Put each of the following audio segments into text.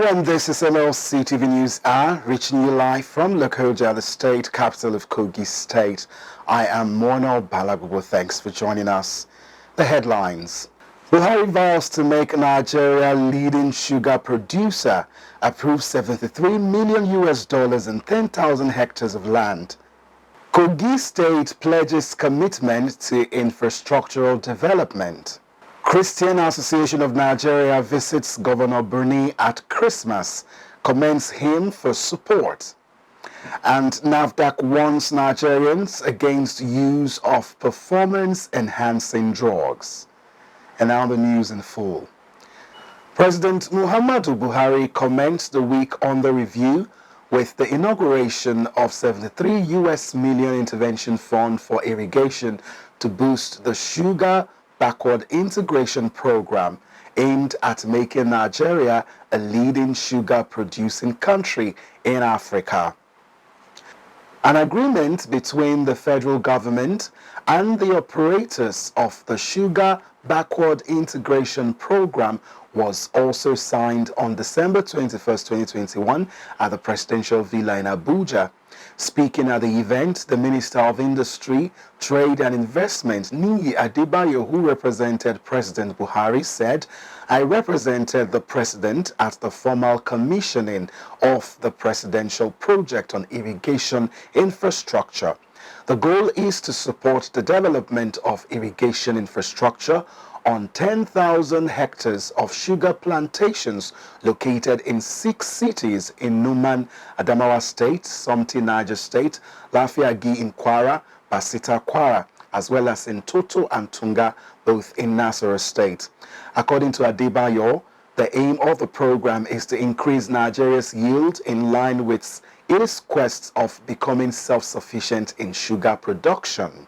and this is Mlc Tv News Hour, reaching you live from Lokoja, the state capital of Kogi State. I am Mono Balagubo. Thanks for joining us. The headlines. BUHARI vows to make Nigeria leading sugar producer, approves $73 million and 10,000 hectares of land. Kogi State pledges commitment to infrastructural development. Christian Association of Nigeria visits Governor BUNI at Christmas, commends him for support. And NAFDAC warns Nigerians against use of performance-enhancing drugs. And now the news in full. President Muhammadu Buhari commenced the week on the review with the inauguration of $73 million intervention fund for irrigation to boost the sugar backward integration program aimed at making Nigeria a leading sugar producing country in Africa. An agreement between the federal government and the operators of the sugar backward integration program was also signed on December 21, 2021 at the Presidential Villa in Abuja. Speaking at the event, the Minister of Industry, Trade and Investment, Niyi Adebayo, who represented President Buhari, said, "I represented the President at the formal commissioning of the presidential project on irrigation infrastructure. The goal is to support the development of irrigation infrastructure on 10,000 hectares of sugar plantations located in 6 cities in Numan, Adamawa State, Somti, Niger State, Lafiagi in Kwara, Basita, Kwara, as well as in Toto and Tunga, both in Nasarawa State." According to Adebayo, the aim of the program is to increase Nigeria's yield in line with its quest of becoming self-sufficient in sugar production.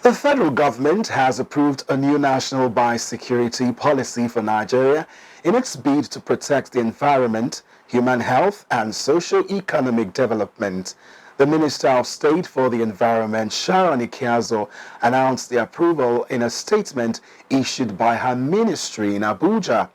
The federal government has approved a new national biosecurity policy for Nigeria in its bid to protect the environment, human health, and socio-economic development. The Minister of State for the Environment, Sharon Ikiazo, announced the approval in a statement issued by her ministry in Abuja.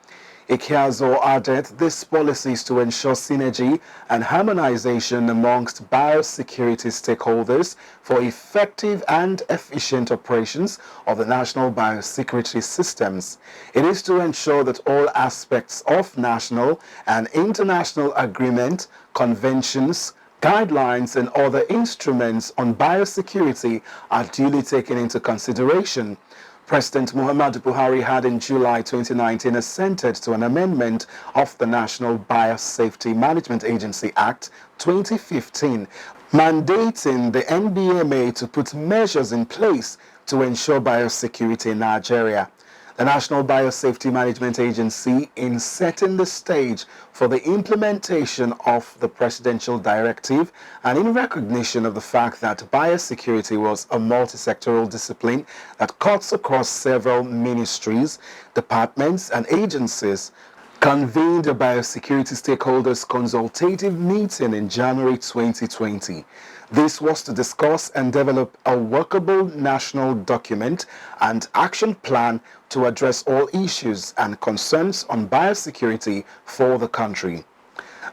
Ikiazo added this policy is to ensure synergy and harmonization amongst biosecurity stakeholders for effective and efficient operations of the national biosecurity systems. It is to ensure that all aspects of national and international agreement, conventions, guidelines and other instruments on biosecurity are duly taken into consideration. President Muhammadu Buhari had in July 2019 assented to an amendment of the National Biosafety Management Agency Act 2015, mandating the NBMA to put measures in place to ensure biosecurity in Nigeria. The National Biosafety Management Agency, in setting the stage for the implementation of the presidential directive and in recognition of the fact that biosecurity was a multi-sectoral discipline that cuts across several ministries, departments and agencies, convened a biosecurity stakeholders consultative meeting in January 2020. This was to discuss and develop a workable national document and action plan to address all issues and concerns on biosecurity for the country.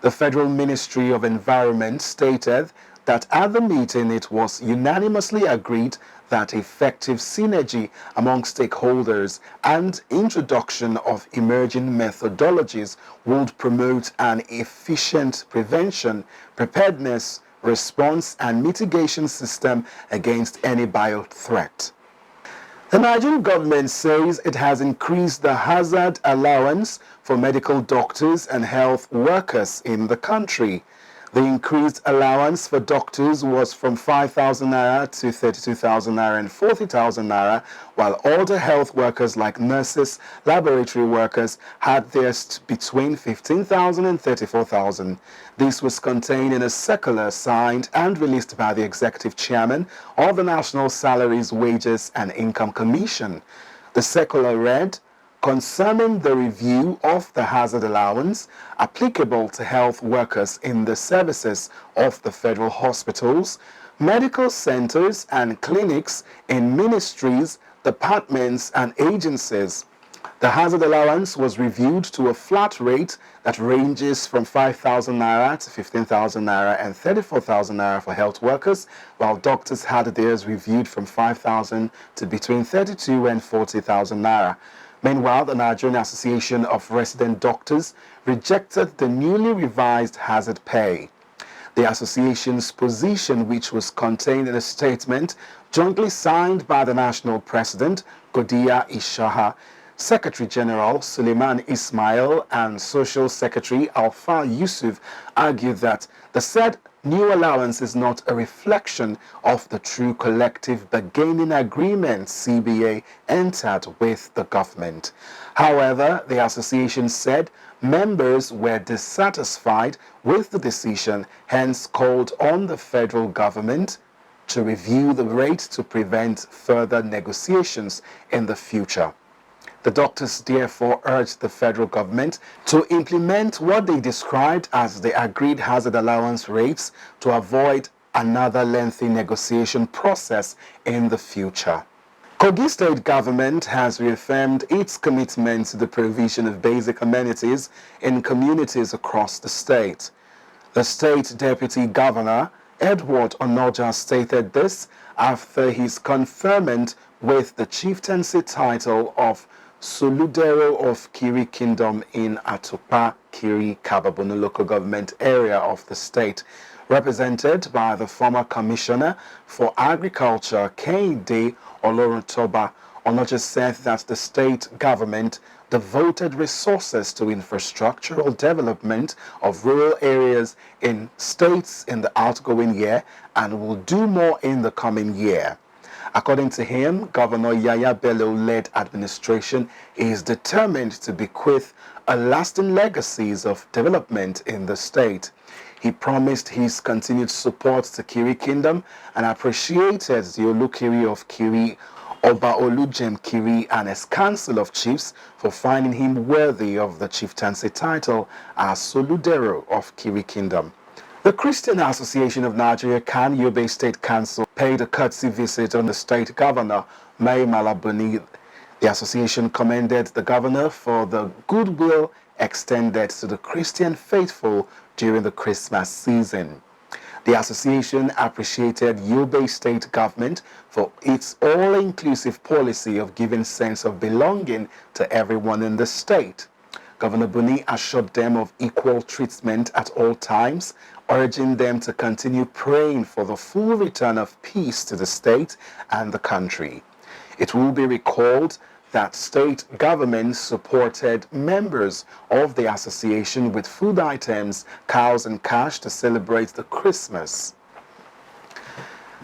The Federal Ministry of Environment stated that at the meeting it was unanimously agreed that effective synergy among stakeholders and introduction of emerging methodologies would promote an efficient prevention, preparedness, response and mitigation system against any bio threat. The Nigerian government says it has increased the hazard allowance for medical doctors and health workers in the country. The increased allowance for doctors was from 5,000 naira to 32,000 naira and 40,000 naira, while older health workers like nurses, laboratory workers had theirs between 15,000 and 34,000. This was contained in a circular signed and released by the Executive Chairman of the National Salaries, Wages and Income Commission. The circular read, concerning the review of the hazard allowance applicable to health workers in the services of the federal hospitals, medical centers and clinics in ministries, departments and agencies. The hazard allowance was reviewed to a flat rate that ranges from 5,000 naira to 15,000 naira and 34,000 naira for health workers, while doctors had theirs reviewed from 5,000 to between 32 and 40,000 naira. Meanwhile, the Nigerian Association of Resident Doctors rejected the newly revised hazard pay. The association's position, which was contained in a statement jointly signed by the national president, Godiya Ishaha, Secretary General Suleiman Ismail, and Social Secretary Alfa Yusuf, argued that the said new allowance is not a reflection of the true collective bargaining agreement CBA entered with the government. However, the association said members were dissatisfied with the decision, hence called on the federal government to review the rate to prevent further negotiations in the future. The doctors therefore urged the federal government to implement what they described as the agreed hazard allowance rates to avoid another lengthy negotiation process in the future. Kogi State government has reaffirmed its commitment to the provision of basic amenities in communities across the state. The state deputy governor, Edward Onoja, stated this after his conferment with the chieftaincy title of Soludero of Kiri Kingdom in Atupa, Kiri, Kababunu local government area of the state, represented by the former Commissioner for Agriculture, K.D. Olorutoba. Onoja said that the state government devoted resources to infrastructural development of rural areas in states in the outgoing year and will do more in the coming year. According to him, Governor Yaya Bello-led administration is determined to bequeath a lasting legacies of development in the state. He promised his continued support to Kiri Kingdom and appreciated the Olukiri of Kiri, Oba Olujem Kiri, and his Council of Chiefs for finding him worthy of the chieftaincy title as Soludero of Kiri Kingdom. The Christian Association of Nigeria CAN Yobe State Council paid a courtesy visit on the state governor, Mai Malabuni. The association commended the governor for the goodwill extended to the Christian faithful during the Christmas season. The association appreciated Yobe State government for its all-inclusive policy of giving sense of belonging to everyone in the state. Governor Buni assured them of equal treatment at all times, urging them to continue praying for the full return of peace to the state and the country. It will be recalled that state government supported members of the association with food items, cows and cash to celebrate the Christmas.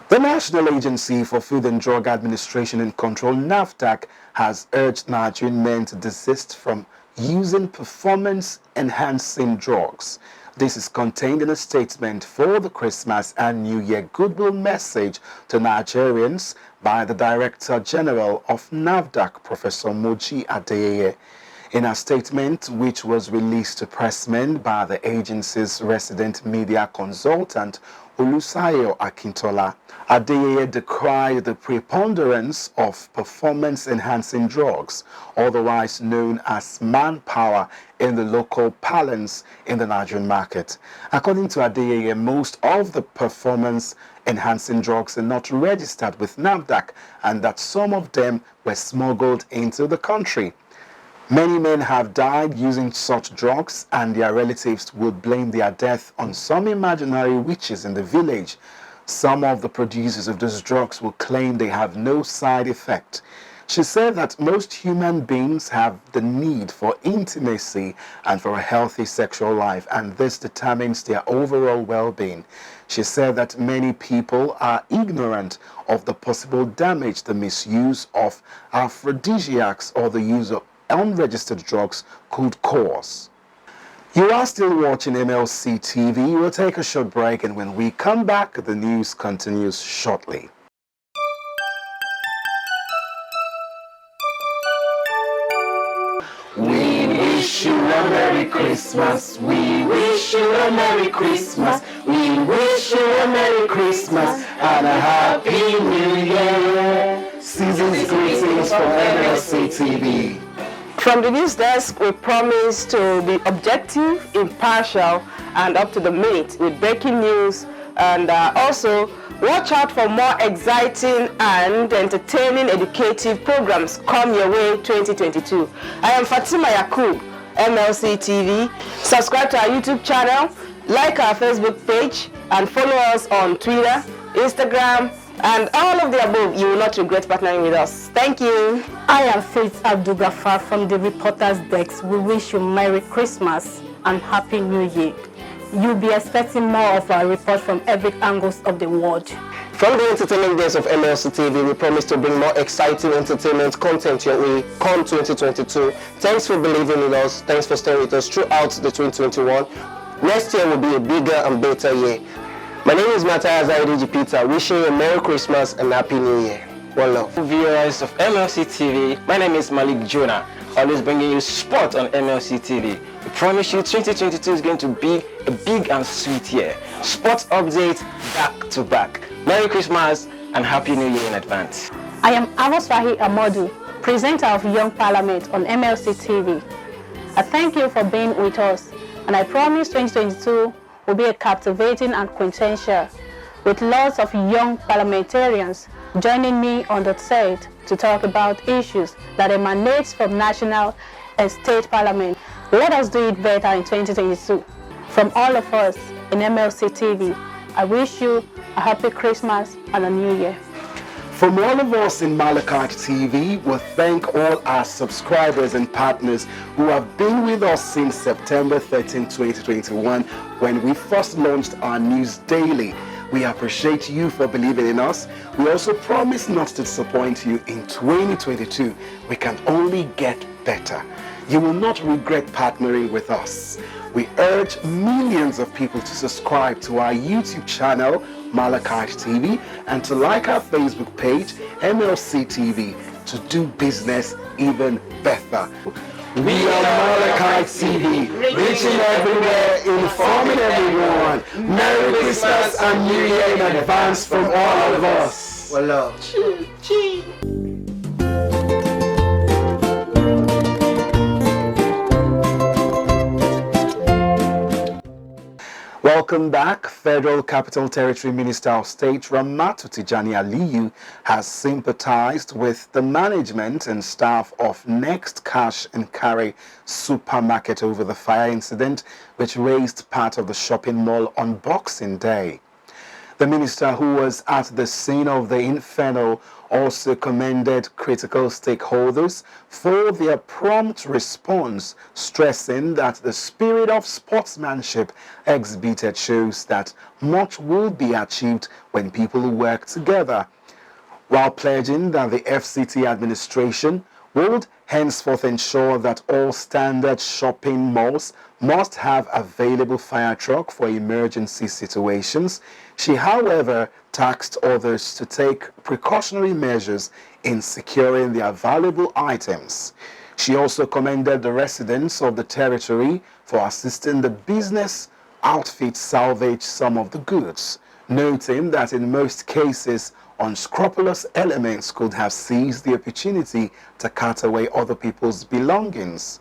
The National Agency for Food and Drug Administration and Control, NAFDAC, has urged Nigerian men to desist from using performance-enhancing drugs. This is contained in a statement for the Christmas and New Year goodwill message to Nigerians by the Director General of NAFDAC, Professor Moji Adeyeye. In a statement which was released to pressmen by the agency's resident media consultant, Olusayo Akintola, Adeyeye decried the preponderance of performance-enhancing drugs, otherwise known as manpower, in the local parlance in the Nigerian market. According to Adeyeye, most of the performance-enhancing drugs are not registered with NAFDAC, and that some of them were smuggled into the country. Many men have died using such drugs, and their relatives would blame their death on some imaginary witches in the village. Some of the producers of those drugs will claim they have no side effect. She said that most human beings have the need for intimacy and for a healthy sexual life, and this determines their overall well-being. She said that many people are ignorant of the possible damage the misuse of aphrodisiacs or the use of unregistered drugs could cause. You are still watching Mlc TV. We'll take a short break, and when we come back, the news continues shortly. We wish you a Merry Christmas. We wish you a Merry Christmas. We wish you a Merry Christmas and a Happy New Year. Season's greetings from Mlc TV. From the news desk, we promise to be objective, impartial, and up to the minute with breaking news, and also watch out for more exciting and entertaining educative programs come your way 2022. I am Fatima Yakub, Mlc Tv. Subscribe to our YouTube channel, like our Facebook page, and follow us on Twitter, Instagram, and all of the above. You will not regret partnering with us. Thank you. I am Faith Abdul-Ghaffar from the Reporters Desk. We wish you Merry Christmas and Happy New Year. You'll be expecting more of our reports from every angle of the world. From the entertainment days of Mlc TV, we promise to bring more exciting entertainment content your way come 2022. Thanks for believing in us. Thanks for staying with us throughout the 2021. Next year will be a bigger and better year. My name is Matthias Aidiji Peter, wishing you a Merry Christmas and Happy New Year. One love. Viewers of Mlc TV, my name is Malik Jonah, always bringing you sport on Mlc TV. We promise you 2022 is going to be a big and sweet year. Sports updates back to back. Merry Christmas and Happy New Year in advance. I am Avoswahi Amodu, presenter of Young Parliament on Mlc TV. I thank you for being with us, and I promise 2022 will be a captivating and quintessential, with lots of young parliamentarians joining me on the set to talk about issues that emanate from national and state parliament. Let us do it better in 2022. From all of us in Mlc TV, I wish you a happy Christmas and a new year. From all of us in Mlc TV, we thank all our subscribers and partners who have been with us since September 13, 2021, when we first launched our news daily. We appreciate you for believing in us. We also promise not to disappoint you in 2022. We can only get better. You will not regret partnering with us. We urge millions of people to subscribe to our YouTube channel, Mlc TV, and to like our Facebook page, Mlc TV, to do business even better. We are Mlc TV, reaching everywhere, informing everyone. Merry Christmas and New Year in advance from all of us. One love. Welcome back. Federal Capital Territory Minister of State Ramatu Tijani Aliyu has sympathized with the management and staff of Next Cash and Carry supermarket over the fire incident which razed part of the shopping mall on Boxing Day. The minister, who was at the scene of the inferno, also commended critical stakeholders for their prompt response, stressing that the spirit of sportsmanship exhibited shows that much will be achieved when people work together, while pledging that the FCT administration would henceforth ensure that all standard shopping malls must have available fire truck for emergency situations. She, however, tasked others to take precautionary measures in securing their valuable items. She also commended the residents of the territory for assisting the business outfit salvage some of the goods, noting that in most cases, unscrupulous elements could have seized the opportunity to cut away other people's belongings.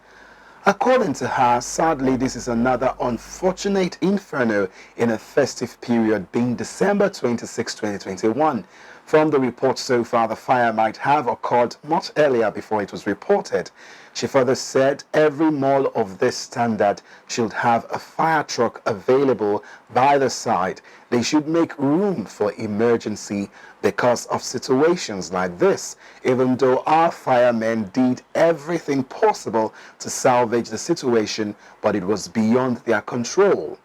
According to her, sadly, this is another unfortunate inferno in a festive period, being December 26, 2021. From the report so far, the fire might have occurred much earlier before it was reported. She further said every mall of this standard should have a fire truck available by the side. They should make room for emergency because of situations like this, even though our firemen did everything possible to salvage the situation, but it was beyond their control.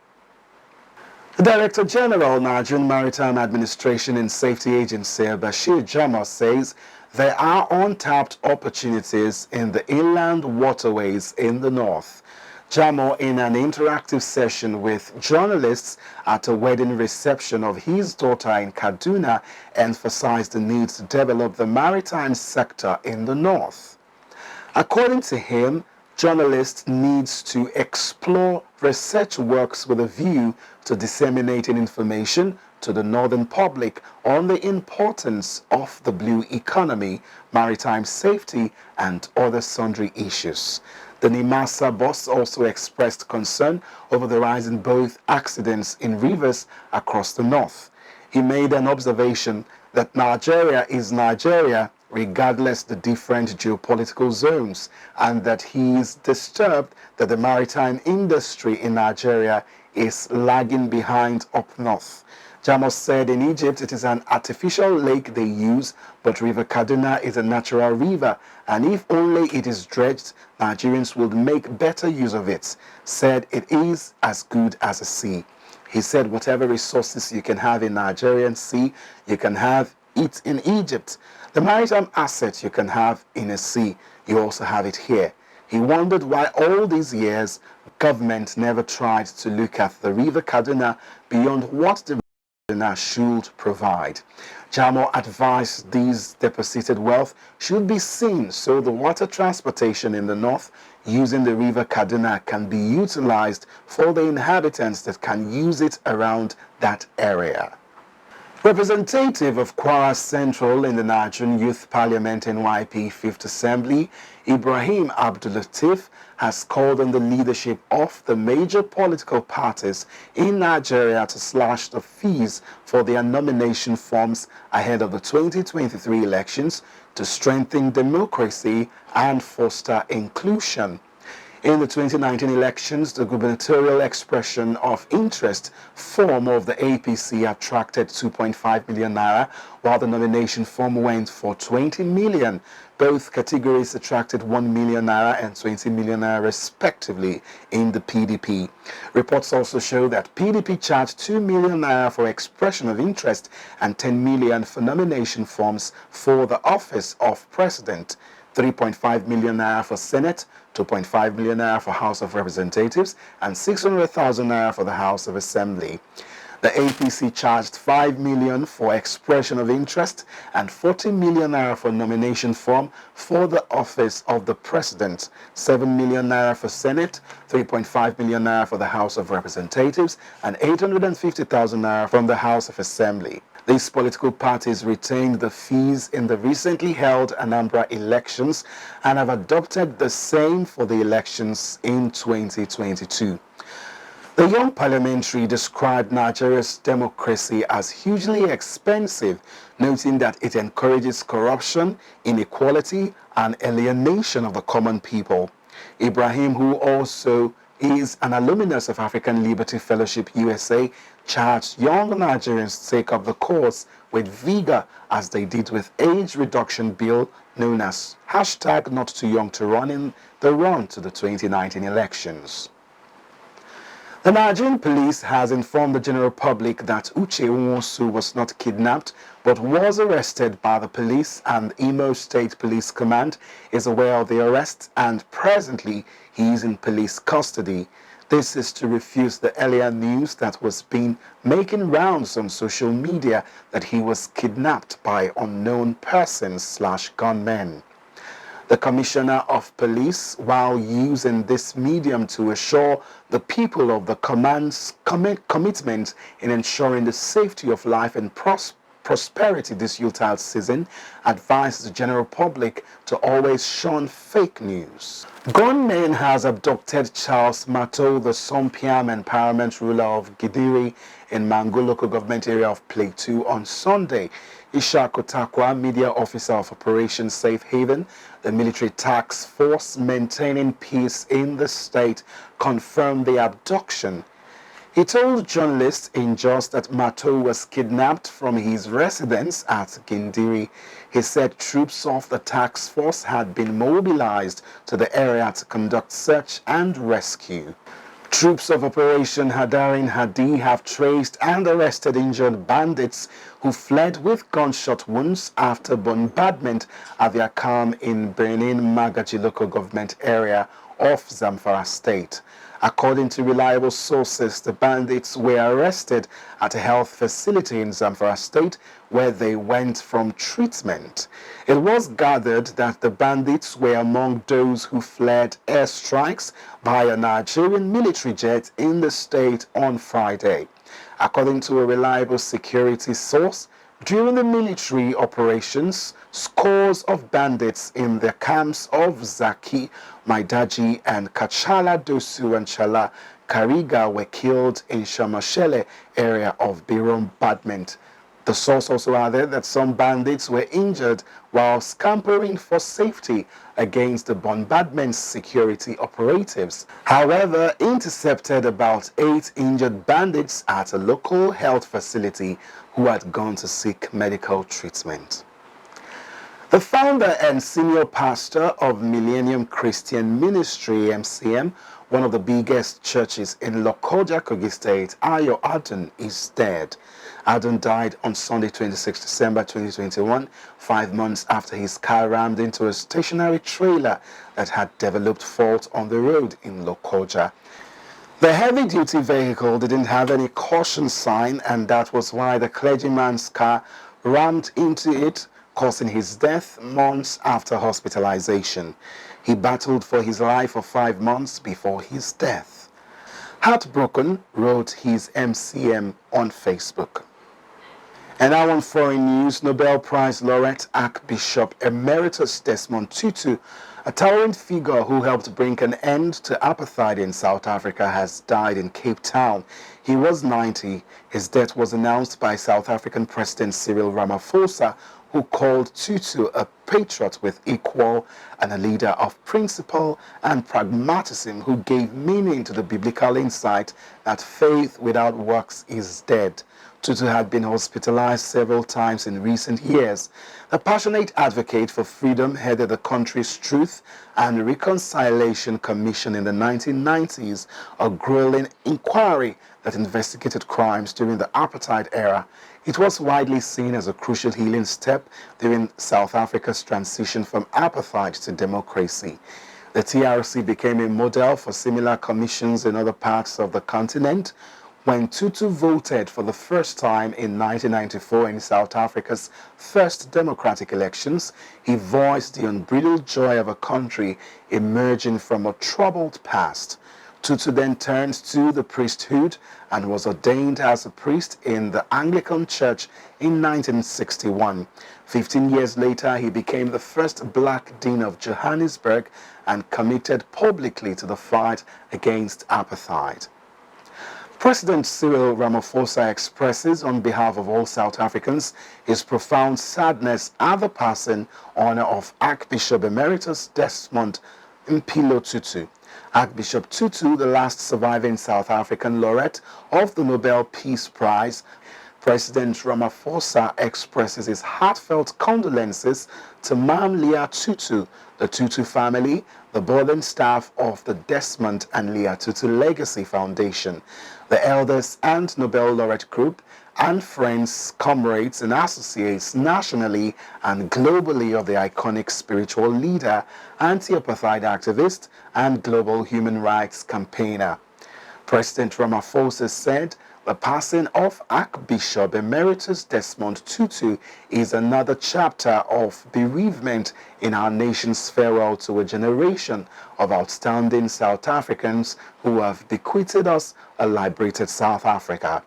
The Director General, Nigerian Maritime Administration and Safety Agency, Bashir Jama, says there are untapped opportunities in the inland waterways in the north. Jamo, in an interactive session with journalists at a wedding reception of his daughter in Kaduna, emphasized the need to develop the maritime sector in the north. According to him, journalist needs to explore research works with a view to disseminating information to the northern public on the importance of the blue economy, maritime safety, and other sundry issues. The NIMASA boss also expressed concern over the rise in both accidents in rivers across the north. He made an observation that Nigeria is Nigeria regardless the different geopolitical zones, and that he is disturbed that the maritime industry in Nigeria is lagging behind up north. Jamos said in Egypt it is an artificial lake they use, but River Kaduna is a natural river, and if only it is dredged, Nigerians will make better use of it. Said it is as good as a sea. He said whatever resources you can have in Nigerian sea, you can have it in Egypt. The maritime assets you can have in a sea, you also have it here. He wondered why all these years government never tried to look at the River Kaduna beyond what the River Kaduna should provide. Jamo advised these deposited wealth should be seen so the water transportation in the north using the River Kaduna can be utilized for the inhabitants that can use it around that area. Representative of Kwara Central in the Nigerian Youth Parliament NYP 5th Assembly, Ibrahim Abdulatif, has called on the leadership of the major political parties in Nigeria to slash the fees for their nomination forms ahead of the 2023 elections to strengthen democracy and foster inclusion. In the 2019 elections, the gubernatorial expression of interest form of the APC attracted 2.5 million naira, while the nomination form went for 20 million. Both categories attracted 1 million naira and 20 million naira respectively in the PDP. Reports also show that PDP charged 2 million naira for expression of interest and 10 million for nomination forms for the office of president. 3.5 million naira for Senate, 2.5 million naira for House of Representatives, and 600,000 naira for the House of Assembly. The APC charged 5 million for expression of interest and 40 million naira for nomination form for the office of the President, 7 million naira for Senate, 3.5 million naira for the House of Representatives, and 850,000 naira from the House of Assembly. These political parties retained the fees in the recently held Anambra elections and have adopted the same for the elections in 2022. The young parliamentary described Nigeria's democracy as hugely expensive, noting that it encourages corruption, inequality, and alienation of the common people. Ibrahim, who also is an alumnus of African Liberty Fellowship USA, charged young Nigerians to take up the cause with vigor as they did with age reduction bill known as #NotTooYoungToRun in the run to the 2019 elections. The Nigerian police has informed the general public that Uche Nwosu was not kidnapped but was arrested by the police, and Imo State Police Command is aware of the arrest and presently he is in police custody. This is to refute the earlier news that was being making rounds on social media that he was kidnapped by unknown persons/gunmen. The Commissioner of Police, while using this medium to assure the people of the command's commitment in ensuring the safety of life and prosperity this Yuletide season, advised the general public to always shun fake news. Gunmen has abducted Charles Mato, the Sompiam and paramount ruler of Gidiri in Mango local government area of Plateau on Sunday. Ishak Otakwa, media officer of Operation Safe Haven, the military task force maintaining peace in the state, confirmed the abduction. He told journalists in Jos that Mato was kidnapped from his residence at Gindiri. He said troops of the task force had been mobilized to the area to conduct search and rescue. Troops of Operation Hadarin Hadi have traced and arrested injured bandits who fled with gunshot wounds after bombardment at their camp in Benin Magaji local government area of Zamfara State. According to reliable sources, the bandits were arrested at a health facility in Zamfara State where they went from treatment. It was gathered that the bandits were among those who fled airstrikes by a Nigerian military jet in the state on Friday. According to a reliable security source, during the military operations, scores of bandits in the camps of Zaki, Maidaji, and Kachala Dosu and Chala Kariga were killed in Shamashele area of Birom Badment. The source also added that some bandits were injured while scampering for safety against the bombardment security operatives. However, intercepted about 8 injured bandits at a local health facility who had gone to seek medical treatment. The founder and senior pastor of Millennium Christian Ministry, MCM, one of the biggest churches in Lokoja, Kogi State, Ayo Adun, is dead. Adun died on Sunday, 26 December 2021, 5 months after his car rammed into a stationary trailer that had developed fault on the road in Lokoja. The heavy-duty vehicle didn't have any caution sign, and that was why the clergyman's car rammed into it, causing his death months after hospitalization. He battled for his life for 5 months before his death. Heartbroken, wrote his MCM on Facebook. And now on foreign news, Nobel Prize laureate Archbishop Emeritus Desmond Tutu, a towering figure who helped bring an end to apartheid in South Africa, has died in Cape Town. He was 90. His death was announced by South African President Cyril Ramaphosa, who called Tutu a patriot with equal and a leader of principle and pragmatism who gave meaning to the biblical insight that faith without works is dead. Tutu had been hospitalized several times in recent years. The passionate advocate for freedom headed the country's Truth and Reconciliation Commission in the 1990s, a grueling inquiry that investigated crimes during the apartheid era. It was widely seen as a crucial healing step during South Africa's transition from apartheid to democracy. The TRC became a model for similar commissions in other parts of the continent. When Tutu voted for the first time in 1994 in South Africa's first democratic elections, he voiced the unbridled joy of a country emerging from a troubled past. Tutu then turned to the priesthood and was ordained as a priest in the Anglican Church in 1961. 15 years later, he became the first black dean of Johannesburg and committed publicly to the fight against apartheid. President Cyril Ramaphosa expresses on behalf of all South Africans his profound sadness at the passing on of Archbishop Emeritus Desmond Mpilo Tutu. Archbishop Tutu, the last surviving South African laureate of the Nobel Peace Prize, President Ramaphosa expresses his heartfelt condolences to Mam Leah Tutu, the Tutu family, the board and staff of the Desmond and Leah Tutu Legacy Foundation, the elders and Nobel laureate group, and friends, comrades, and associates nationally and globally of the iconic spiritual leader, anti-apartheid activist, and global human rights campaigner. President Ramaphosa said, "The passing of Archbishop Emeritus Desmond Tutu is another chapter of bereavement in our nation's farewell to a generation of outstanding South Africans who have bequeathed us a liberated South Africa."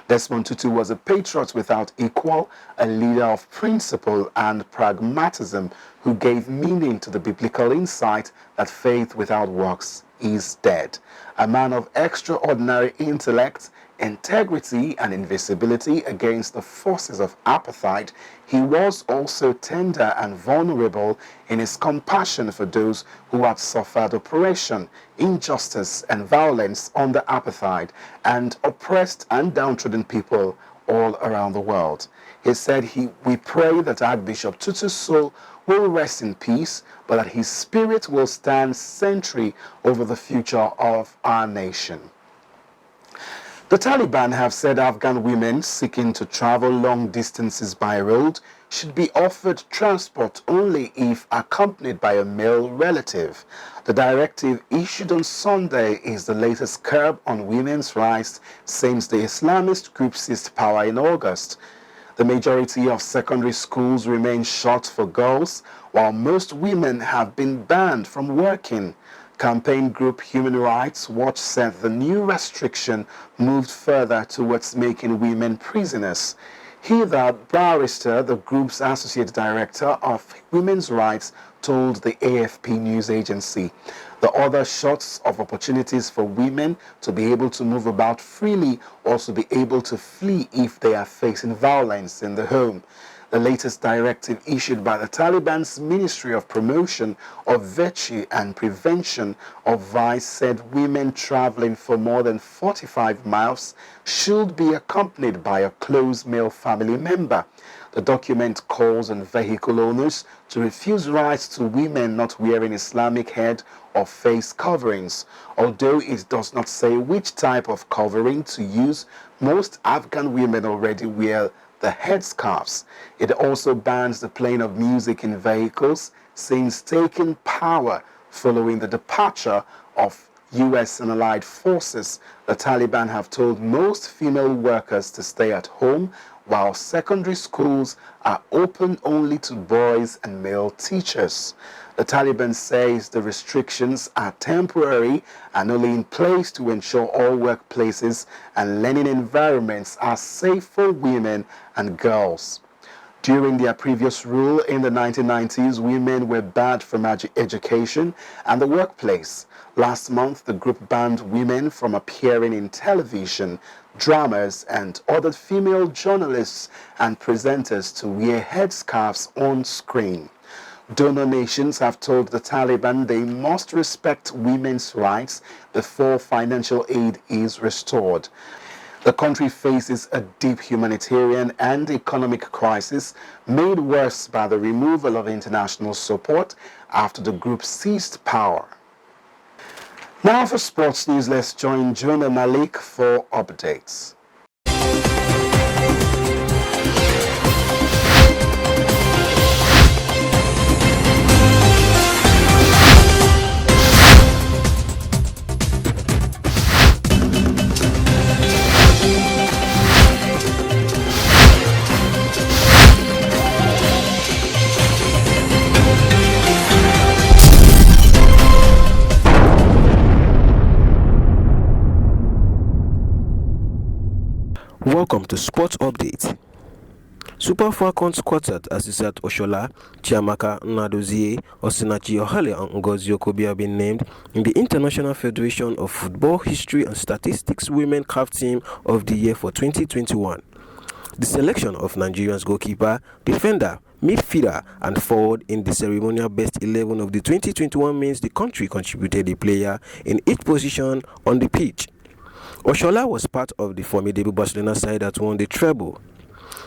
Desmond Tutu was a patriot without equal, a leader of principle and pragmatism who gave meaning to the biblical insight that faith without works is dead. A man of extraordinary intellect, integrity, and invisibility against the forces of apartheid, he was also tender and vulnerable in his compassion for those who had suffered oppression, injustice, and violence under apartheid and oppressed and downtrodden people all around the world. He said, "We pray that Archbishop Tutu's soul will rest in peace, but that his spirit will stand sentry over the future of our nation." The Taliban have said Afghan women seeking to travel long distances by road should be offered transport only if accompanied by a male relative. The directive issued on Sunday is the latest curb on women's rights since the Islamist group seized power in August. The majority of secondary schools remain shut for girls, while most women have been banned from working. Campaign group Human Rights Watch said the new restriction moved further towards making women prisoners. Heather Barrister, the group's associate director of women's rights, told the AFP news agency. The other shots of opportunities for women to be able to move about freely, also be able to flee if they are facing violence in the home. The latest directive issued by the Taliban's Ministry of Promotion of Virtue and Prevention of Vice said women traveling for more than 45 miles should be accompanied by a close male family member. The document calls on vehicle owners to refuse rights to women not wearing Islamic head or face coverings. Although it does not say which type of covering to use, most Afghan women already wear the headscarves. It also bans the playing of music in vehicles since taking power following the departure of U.S. and allied forces. The Taliban have told most female workers to stay at home, while secondary schools are open only to boys and male teachers. The Taliban says the restrictions are temporary and only in place to ensure all workplaces and learning environments are safe for women and girls. During their previous rule in the 1990s, women were barred from education and the workplace. Last month, the group banned women from appearing in television, dramas, and ordered female journalists and presenters to wear headscarves on screen. Donor nations have told the Taliban they must respect women's rights before financial aid is restored. The country faces a deep humanitarian and economic crisis made worse by the removal of international support after the group seized power. Now for sports news, let's join Jonah Malik for updates. Welcome to Sports Update. Super Falcons quartet Asisat Oshola, Chiamaka Nnadozie, Osinachi Ohale and Ngozi Okobi have been named in the International Federation of Football History and Statistics Women CAF Team of the Year for 2021. The selection of Nigerians goalkeeper, defender, midfielder and forward in the ceremonial best 11 of the 2021 means the country contributed a player in each position on the pitch. Oshola was part of the formidable Barcelona side that won the treble,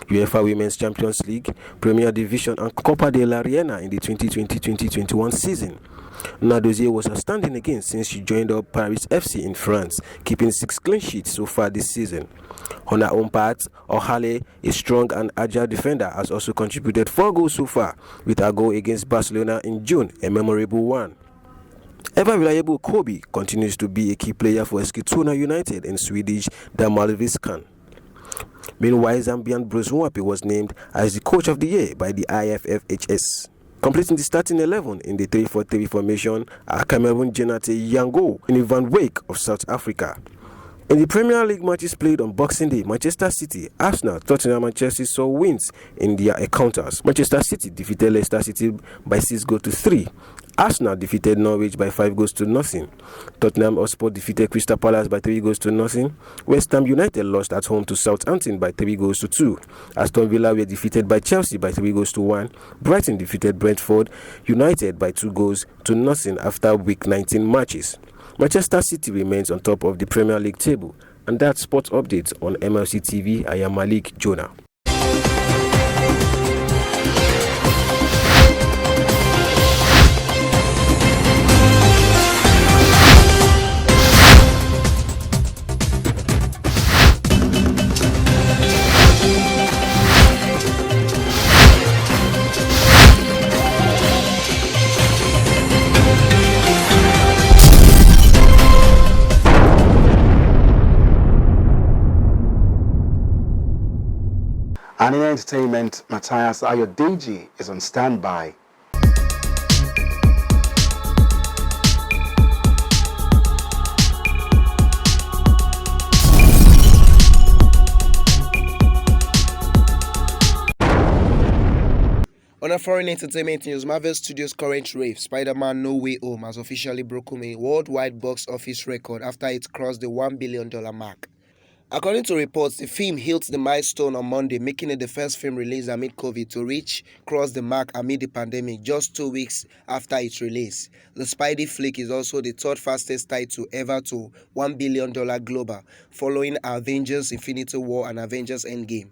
UEFA Women's Champions League, Premier Division and Copa de la Reina in the 2020-2021 season. Nnadozie was outstanding again since she joined up Paris FC in France, keeping 6 clean sheets so far this season. On her own part, Ohale, a strong and agile defender, has also contributed 4 goals so far, with her goal against Barcelona in June, a memorable one. Ever reliable KOGI continues to be a key player for Eskilstuna United in Swedish Damallsvenskan. Meanwhile, Zambian Bruce Nwapi was named as the coach of the year by the IFFHS. Completing the starting 11 in the 3-4-3 formation are Cameroon Janate Yango and Van Wake of South Africa. In the Premier League matches played on Boxing Day, Manchester City, Arsenal, Tottenham and Chelsea saw wins in their encounters. Manchester City defeated Leicester City by 6-3. Arsenal defeated Norwich by 5-0. Tottenham Hotspur defeated Crystal Palace by 3-0. West Ham United lost at home to Southampton by 3-2. Aston Villa were defeated by Chelsea by 3-1. Brighton defeated Brentford United by 2-0 after week 19 matches. Manchester City remains on top of the Premier League table. And that's Sports Updates on Mlc TV. I am Malik Jonah. And in entertainment, Matthias Ayodeji is on standby. On a foreign entertainment news, Marvel Studios' current rave, Spider-Man No Way Home, has officially broken a worldwide box office record after it crossed the $1 billion mark. According to reports, the film hit the milestone on Monday, making it the first film released amid COVID to cross the mark amid the pandemic just 2 weeks after its release. The Spidey flick is also the third fastest title ever to $1 billion global, following Avengers Infinity War and Avengers Endgame.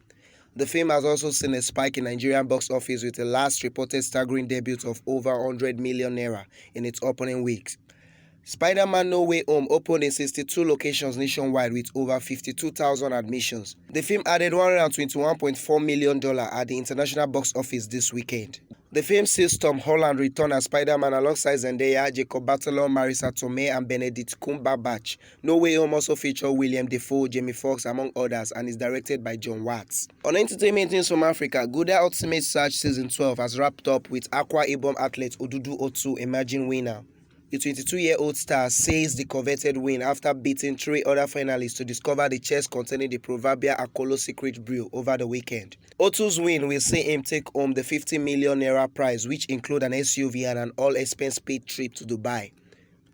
The film has also seen a spike in Nigerian box office with the last reported staggering debut of over 100 million naira in its opening weeks. Spider-Man No Way Home opened in 62 locations nationwide with over 52,000 admissions. The film added $121.4 million at the international box office this weekend. The film sees Tom Holland return as Spider-Man alongside Zendaya, Jacob Batalon, Marisa Tomei, and Benedict Cumberbatch. No Way Home also features William Dafoe, Jamie Foxx, among others, and is directed by John Watts. On entertainment news from Africa, Gouda Ultimate Search Season 12 has wrapped up with Akwa Ibom athlete Odudu Otu emerging winner. The 22-year-old star says the coveted win after beating 3 other finalists to discover the chest containing the proverbial Akolo secret brew over the weekend. Otu's win will see him take home the 50 million naira prize, which include an SUV and an all-expense-paid trip to Dubai.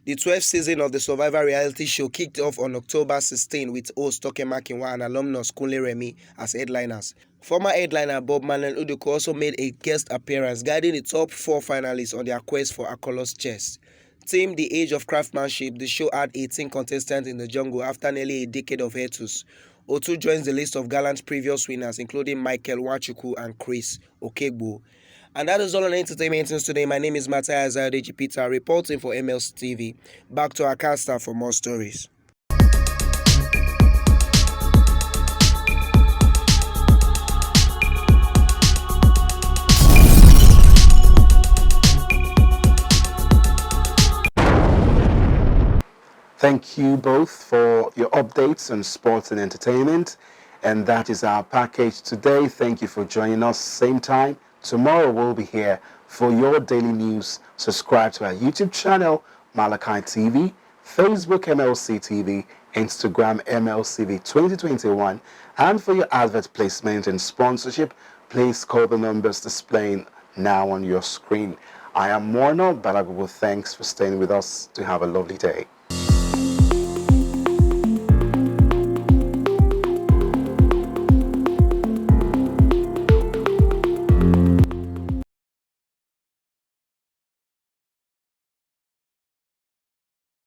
The 12th season of the Survivor reality show kicked off on October 16 with host Toke Makinwa and alumnus Kunle Remi as headliners. Former headliner Bob Manuel Uduko also made a guest appearance, guiding the top 4 finalists on their quest for Akolo's chest. Themed The Age of Craftsmanship, the show had 18 contestants in the jungle after nearly a decade of hiatus. Otu joins the list of gallant previous winners, including Michael Nwachukwu and Chris Okegbo. And that is all on entertainment news today. My name is Matthias Ayodeji Peter, reporting for Mlc TV. Back to our cast staff for more stories. Thank you both for your updates on sports and entertainment. And that is our package today. Thank you for joining us. Same time tomorrow we'll be here for your daily news. Subscribe to our YouTube channel, Mlc TV, Facebook Mlc TV, Instagram MLCV 2021. And for your advert placement and sponsorship, please call the numbers displaying now on your screen. I am Morno Balagubo. Thanks for staying with us. To have a lovely day.